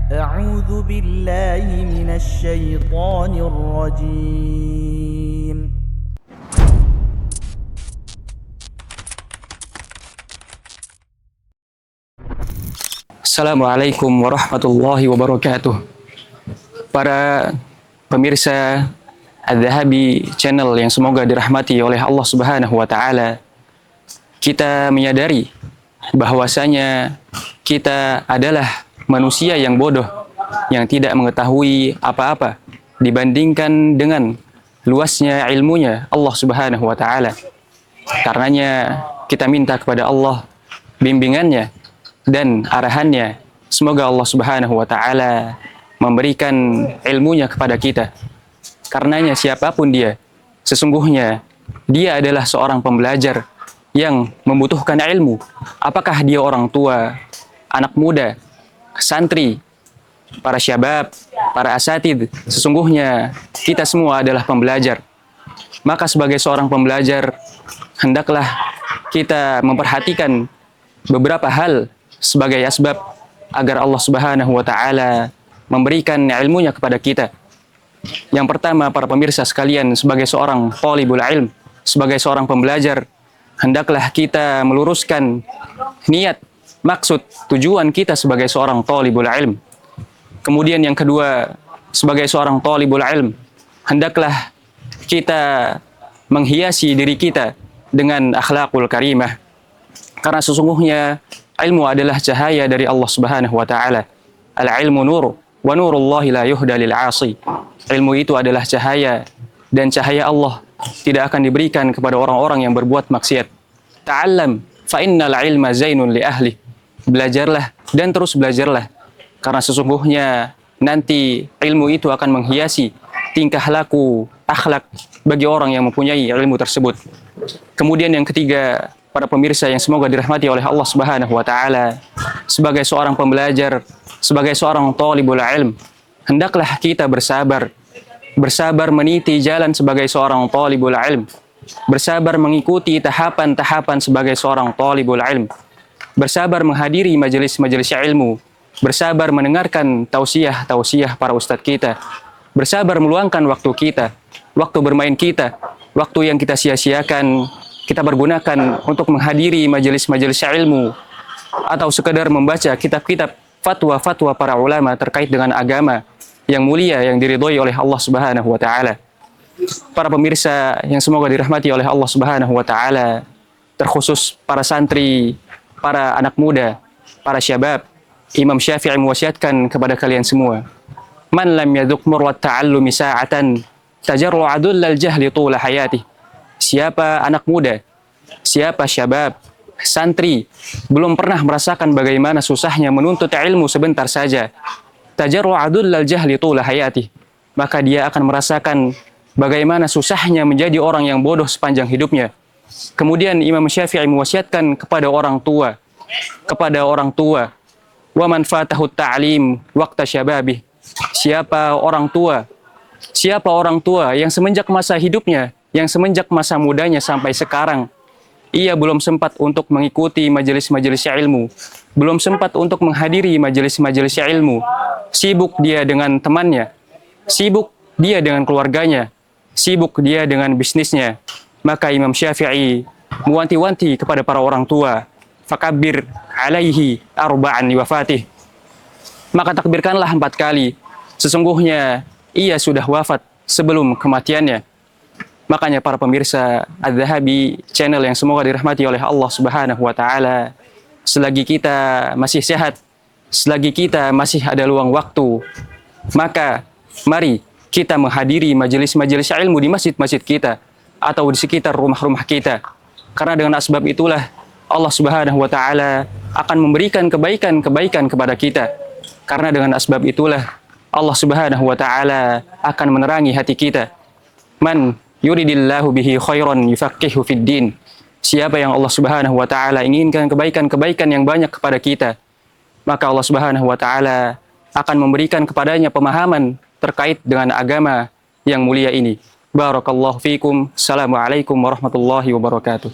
أعوذ بالله من الشيطان الرجيم. Assalamualaikum warahmatullahi wabarakatuh. Para pemirsa Adz-Dzahabi channel yang semoga dirahmati oleh Allah Subhanahu wa taala, kita menyadari bahwasanya kita adalah manusia yang bodoh, yang tidak mengetahui apa-apa dibandingkan dengan luasnya ilmunya Allah Subhanahu wa taala. Karenanya kita minta kepada Allah bimbingannya dan arahannya. Semoga Allah Subhanahu wa taala memberikan ilmunya kepada kita. Karenanya siapapun dia, sesungguhnya dia adalah seorang pembelajar yang membutuhkan ilmu. Apakah dia orang tua, anak muda, santri, para syabab, para asatid, sesungguhnya kita semua adalah pembelajar. Maka sebagai seorang pembelajar, hendaklah kita memperhatikan beberapa hal sebagai asbab agar Allah Subhanahu wa taala memberikan ilmunya kepada kita. Yang pertama, para pemirsa sekalian, sebagai seorang thalibul ilm, sebagai seorang pembelajar, hendaklah kita meluruskan niat, maksud, tujuan kita sebagai seorang thalibul ilm. Kemudian yang kedua, sebagai seorang thalibul ilm, hendaklah kita menghiasi diri kita dengan akhlakul karimah. Karena sesungguhnya ilmu adalah cahaya dari Allah Subhanahu wa taala. Al-ilmu nur wa nurullahi la yuhda lil 'asi. Ilmu itu adalah cahaya, dan cahaya Allah tidak akan diberikan kepada orang-orang yang berbuat maksiat. Ta'allam fa innal ilma zainun li ahli. Belajarlah dan terus belajarlah, karena sesungguhnya nanti ilmu itu akan menghiasi tingkah laku, akhlak bagi orang yang mempunyai ilmu tersebut. Kemudian yang ketiga, para pemirsa yang semoga dirahmati oleh Allah Subhanahu wa taala, sebagai seorang pembelajar, sebagai seorang thalibul ilm, hendaklah kita bersabar meniti jalan sebagai seorang thalibul ilm, bersabar mengikuti tahapan-tahapan sebagai seorang thalibul ilm, bersabar menghadiri majelis-majelis ilmu, bersabar mendengarkan tausiah-tausiah para ustadz kita, bersabar meluangkan waktu kita, waktu bermain kita, waktu yang kita sia-siakan, kita pergunakan untuk menghadiri majelis-majelis ilmu, atau sekedar membaca kitab-kitab fatwa-fatwa para ulama terkait dengan agama yang mulia yang diridhoi oleh Allah Subhanahu wa taala. Para pemirsa yang semoga dirahmati oleh Allah Subhanahu wa taala, terkhusus para santri, para anak muda, para syabab, Imam Syafi'i mewasiatkan kepada kalian semua, man lam yadhuq murwat ta'allumi sa'atan tajarru adullal jahli tula hayati. Siapa anak muda, siapa syabab, santri, belum pernah merasakan bagaimana susahnya menuntut ilmu sebentar saja, tajarru adullal jahli tula hayati, maka dia akan merasakan bagaimana susahnya menjadi orang yang bodoh sepanjang hidupnya. Kemudian Imam Syafi'i mewasiatkan kepada orang tua, wa man fatahu ta'lim waqta syababih. Siapa orang tua yang semenjak masa hidupnya, yang semenjak masa mudanya sampai sekarang, ia belum sempat untuk mengikuti majelis-majelis ilmu, belum sempat untuk menghadiri majelis-majelis ilmu, sibuk dia dengan temannya, sibuk dia dengan keluarganya, sibuk dia dengan bisnisnya, maka Imam Syafi'i mewanti-wanti kepada para orang tua, fakabbir alaihi arba'an wafatih, maka takbirkanlah 4 kali, sesungguhnya ia sudah wafat sebelum kematiannya. Makanya para pemirsa Adz-Dzahabi channel yang semoga dirahmati oleh Allah Subhanahu wa taala, selagi kita masih sehat, selagi kita masih ada luang waktu, maka mari kita menghadiri majelis-majelis ilmu di masjid-masjid kita atau di sekitar rumah-rumah kita. Karena dengan asbab itulah Allah Subhanahu wa taala akan memberikan kebaikan-kebaikan kepada kita. Karena dengan asbab itulah Allah Subhanahu wa taala akan menerangi hati kita. Man yuridillahu bihi khairan yufaqihu fid din. Siapa yang Allah Subhanahu wa taala inginkan kebaikan-kebaikan yang banyak kepada kita, maka Allah Subhanahu wa taala akan memberikan kepadanya pemahaman terkait dengan agama yang mulia ini. Barakallahu fikum. Assalamualaikum warahmatullahi wabarakatuh.